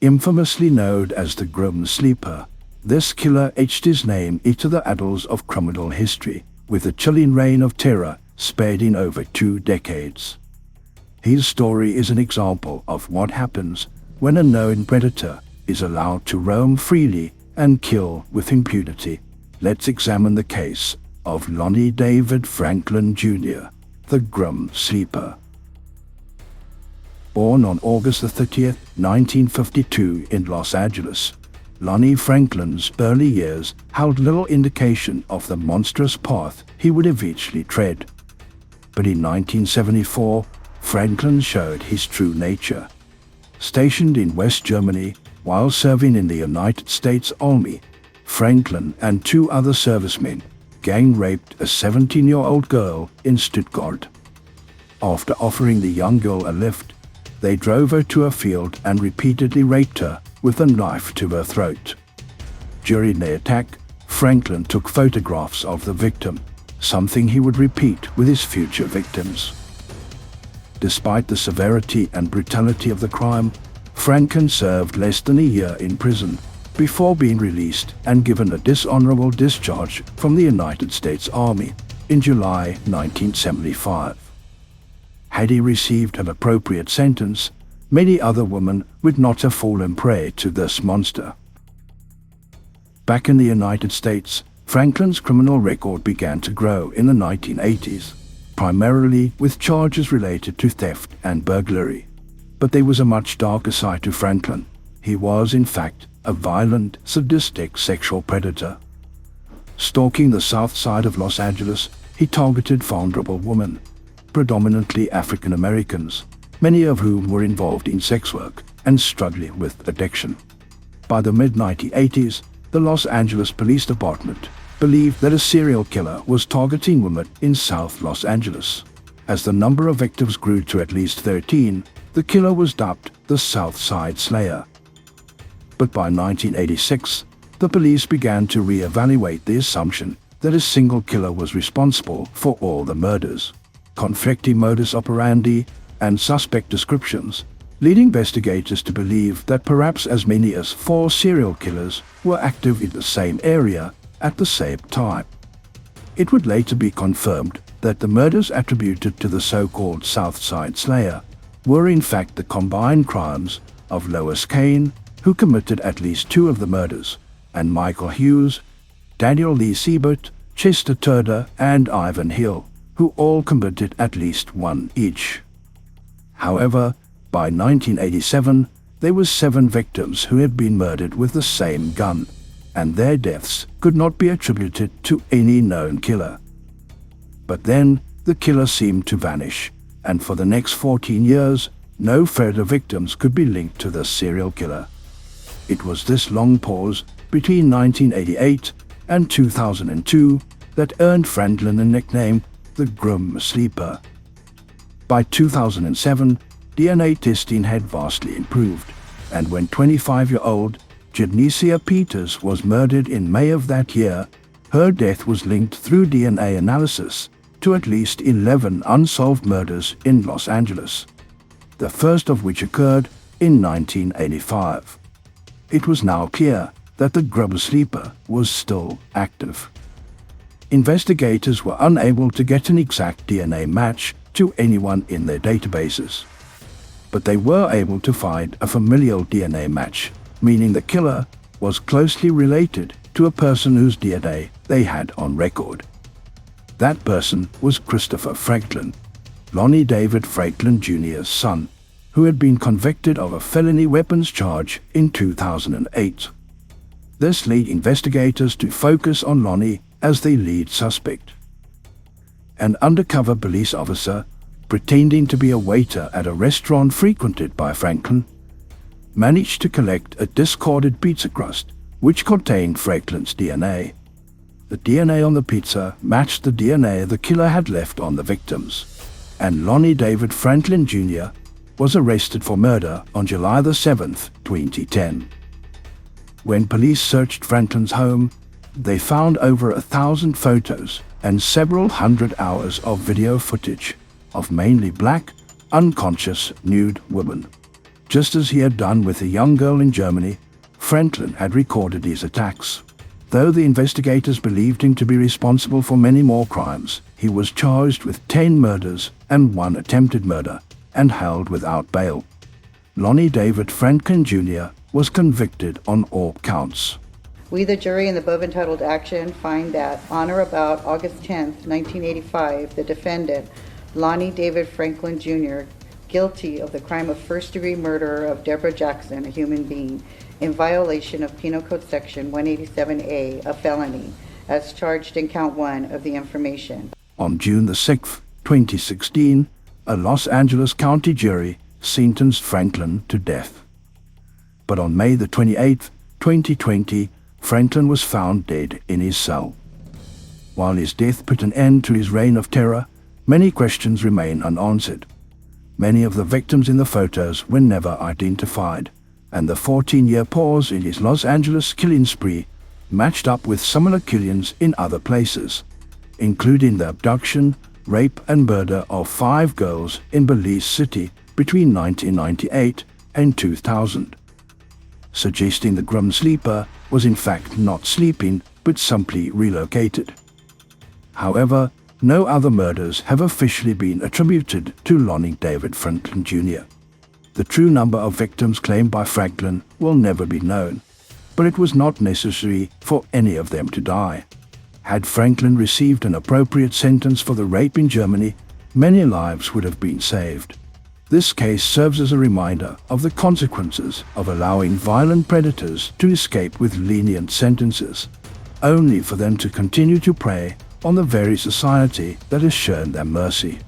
Infamously known as the Grim Sleeper, this killer etched his name into the annals of criminal history, with a chilling reign of terror spanning over 2 decades. His story is an example of what happens when a known predator is allowed to roam freely and kill with impunity. Let's examine the case of Lonnie David Franklin Jr., the Grim Sleeper. Born on August 30, 1952 in Los Angeles, Lonnie Franklin's early years held little indication of the monstrous path he would eventually tread. But in 1974, Franklin showed his true nature. Stationed in West Germany while serving in the United States Army, Franklin and 2 other servicemen gang-raped a 17-year-old girl in Stuttgart. After offering the young girl a lift, they drove her to a field and repeatedly raped her with a knife to her throat. During the attack, Franklin took photographs of the victim, something he would repeat with his future victims. Despite the severity and brutality of the crime, Franklin served less than a year in prison before being released and given a dishonorable discharge from the United States Army in July 1975. Had he received an appropriate sentence, many other women would not have fallen prey to this monster. Back in the United States, Franklin's criminal record began to grow in the 1980s, primarily with charges related to theft and burglary. But there was a much darker side to Franklin. He was, in fact, a violent, sadistic sexual predator. Stalking the Southside of Los Angeles, he targeted vulnerable women, predominantly African Americans, many of whom were involved in sex work and struggling with addiction. By the mid-1980s, the Los Angeles Police Department believed that a serial killer was targeting women in South Los Angeles. As the number of victims grew to at least 13, the killer was dubbed the Southside Slayer. But by 1986, the police began to re-evaluate the assumption that a single killer was responsible for all the murders. Conflicting modus operandi and suspect descriptions lead investigators to believe that perhaps as many as 4 serial killers were active in the same area at the same time. It would later be confirmed that the murders attributed to the so-called Southside Slayer were in fact the combined crimes of Lois Kane, who committed at least 2 of the murders, and Michael Hughes, Daniel Lee Siebert, Chester Turner, and Ivan Hill, who all committed at least 1 each. However, by 1987, there were 7 victims who had been murdered with the same gun, and their deaths could not be attributed to any known killer. But then, the killer seemed to vanish, and for the next 14 years, no further victims could be linked to the serial killer. It was this long pause between 1988 and 2002 that earned Franklin the nickname the Grim Sleeper. By 2007, DNA testing had vastly improved, and when 25-year-old Genesia Peters was murdered in May of that year, her death was linked through DNA analysis to at least 11 unsolved murders in Los Angeles, the first of which occurred in 1985. It was now clear that the Grim Sleeper was still active. Investigators were unable to get an exact DNA match to anyone in their databases, but they were able to find a familial DNA match, meaning the killer was closely related to a person whose DNA they had on record. That person was Christopher Franklin, Lonnie David Franklin Jr.'s son, who had been convicted of a felony weapons charge in 2008. This led investigators to focus on Lonnie as the lead suspect. An undercover police officer, pretending to be a waiter at a restaurant frequented by Franklin, managed to collect a discarded pizza crust which contained Franklin's DNA. The DNA on the pizza matched the DNA the killer had left on the victims, and Lonnie David Franklin Jr. was arrested for murder on July 7, 2010. When police searched Franklin's home, they found over 1,000 photos and several hundred hours of video footage of mainly black, unconscious, nude women. Just as he had done with a young girl in Germany, Franklin had recorded his attacks. Though the investigators believed him to be responsible for many more crimes, he was charged with 10 murders and 1 attempted murder and held without bail. Lonnie David Franklin Jr. was convicted on all counts. We, the jury, in the above entitled action, find that on or about August 10th, 1985, the defendant, Lonnie David Franklin Jr., guilty of the crime of first-degree murder of Deborah Jackson, a human being, in violation of Penal Code Section 187A, a felony, as charged in Count 1 of the information. On June 6, 2016, a Los Angeles County jury sentenced Franklin to death. But on May 28, 2020, Franklin was found dead in his cell. While his death put an end to his reign of terror, many questions remain unanswered. Many of the victims in the photos were never identified, and the 14-year pause in his Los Angeles killing spree matched up with similar killings in other places, including the abduction, rape and murder of 5 girls in Belize City between 1998 and 2000, suggesting the grim sleeper was in fact not sleeping but simply relocated. However, no other murders have officially been attributed to Lonnie David Franklin Jr. The true number of victims claimed by Franklin will never be known, but it was not necessary for any of them to die. Had Franklin received an appropriate sentence for the rape in Germany, many lives would have been saved. This case serves as a reminder of the consequences of allowing violent predators to escape with lenient sentences, only for them to continue to prey on the very society that has shown them mercy.